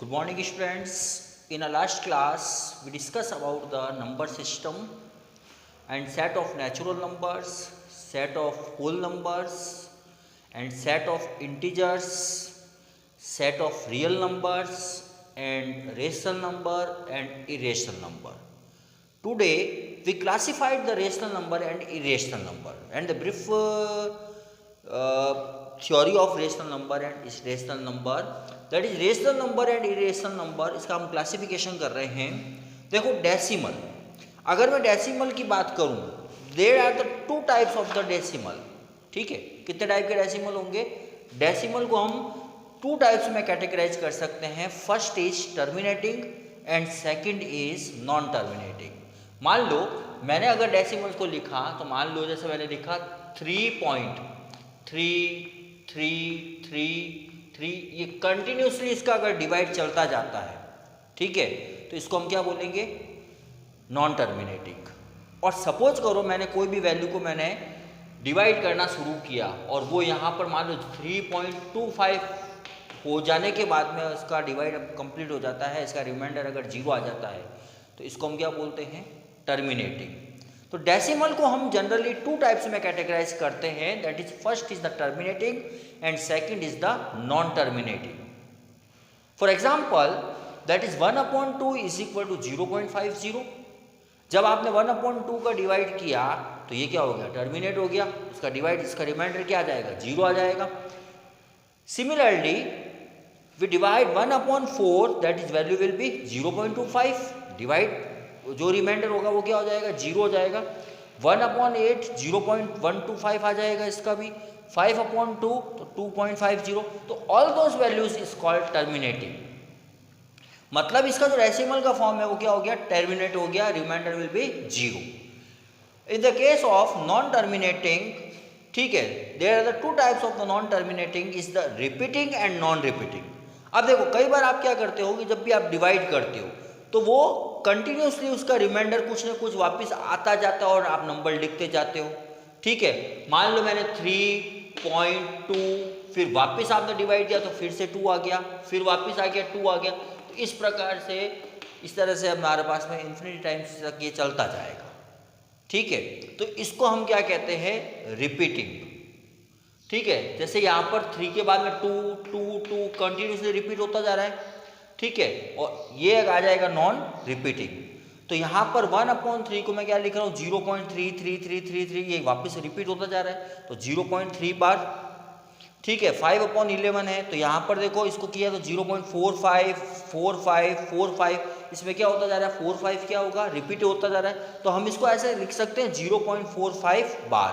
Good morning students. In our last class we discussed about the number system and set of natural numbers, set of whole numbers and set of integers, set of real numbers and rational number and irrational number. Today we classified the rational number and irrational number and the brief theory of rational number and irrational number, that is rational number and irrational number, इसका हम classification कर रहे हैं। देखो decimal, अगर मैं decimal की बात करूं, there are the two types of the decimal. ठीक है, कितने टाइप के डेसिमल होंगे? डेसिमल को हम टू टाइप्स में कैटेगराइज कर सकते हैं। First is terminating and second is non terminating. मान लो मैंने अगर डेसिमल को लिखा तो मान लो जैसे मैंने लिखा 3.3333, ये कंटिन्यूसली इसका अगर डिवाइड चलता जाता है, ठीक है, तो इसको हम क्या बोलेंगे? Non terminating. और सपोज करो मैंने कोई भी वैल्यू को मैंने डिवाइड करना शुरू किया और वो यहाँ पर मान लो 3.25 हो जाने के बाद में इसका डिवाइड कंप्लीट हो जाता है, इसका रिमाइंडर अगर 0 आ जाता है तो इसको हम क्या बोलते हैं? टर्मिनेटिंग। तो डेसिमल को हम जनरली टू टाइप्स में कैटेगराइज करते हैं, that is first is the terminating and second is the non terminating. For example that is 1/2 is equal to 0.50। जब आपने 1/2 का डिवाइड किया तो ये क्या हो गया? टर्मिनेट हो गया। उसका डिवाइड, इसका रिमाइंडर क्या आ जाएगा? 0 आ जाएगा। Similarly we divide 1/4, that is value will be 0.25। Divide जो रिमाइंडर होगा वो क्या हो जाएगा? 0 हो जाएगा। 1/8 0.125 आ जाएगा, इसका भी 5/2 तो 2.50। तो all those values is called terminating. मतलब इसका जो डेसिमल का फॉर्म है वो क्या हो गया? टर्मिनेट हो गया, remainder will be 0। In the case of non terminating, ठीक है, there are the two types of the non terminating is the repeating and non repeating. अब देखो कई बार आप क्या करते हो कि जब भी आप डिवाइड करते हो तो वो कंटिन्यूसली उसका रिमाइंडर कुछ ना कुछ वापस आता जाता है और आप नंबर लिखते जाते हो। ठीक है, मान लो मैंने 3.2, फिर वापस आपने डिवाइड किया तो फिर से 2 आ गया, फिर वापस आ गया 2 आ गया। तो इस प्रकार से, इस तरह से हमारे पास में इन्फिनिटी टाइम्स तक ये चलता जाएगा। ठीक है, तो इसको हम क्या कहते हैं? रिपीटिंग। ठीक है, जैसे यहाँ पर 3 के बाद में 2 कंटिन्यूसली रिपीट होता जा रहा है। ठीक है, और ये आ जाएगा नॉन रिपीटिंग। तो यहाँ पर 1/3 को मैं क्या लिख रहा हूँ? 0.33333, ये वापस रिपीट होता जा रहा है तो 0.3 बार। ठीक है, 5/11 है तो यहाँ पर देखो इसको किया तो 0.454545, इसमें क्या होता जा रहा है? 45 क्या होगा? रिपीट होता जा रहा है। तो हम इसको ऐसे लिख सकते हैं 0.45 बार।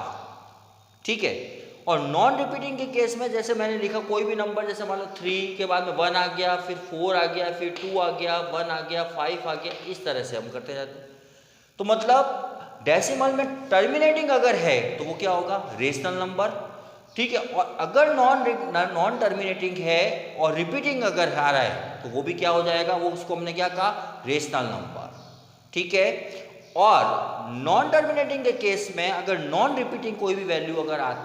ठीक है, और नॉन रिपीटिंग के केस में जैसे मैंने लिखा कोई भी नंबर, जैसे मान लो 3 के बाद में 1 आ गया, फिर 4 आ गया, फिर 2 आ गया, 1 आ गया, 5 आ गया, इस तरह से हम करते जाते हैं। तो मतलब डेसिमल में टर्मिनेटिंग अगर है तो वो क्या होगा? Rational number. ठीक है, और अगर नॉन टर्मिनेटिंग है और रिपीटिंग अगर आ रहा है तो वो भी क्या हो जाएगा? वो उसको हमने क्या कहा? Rational number. ठीक है, और नॉन टर्मिनेटिंग के केस में अगर नॉन रिपीटिंग कोई भी वैल्यू अगर आती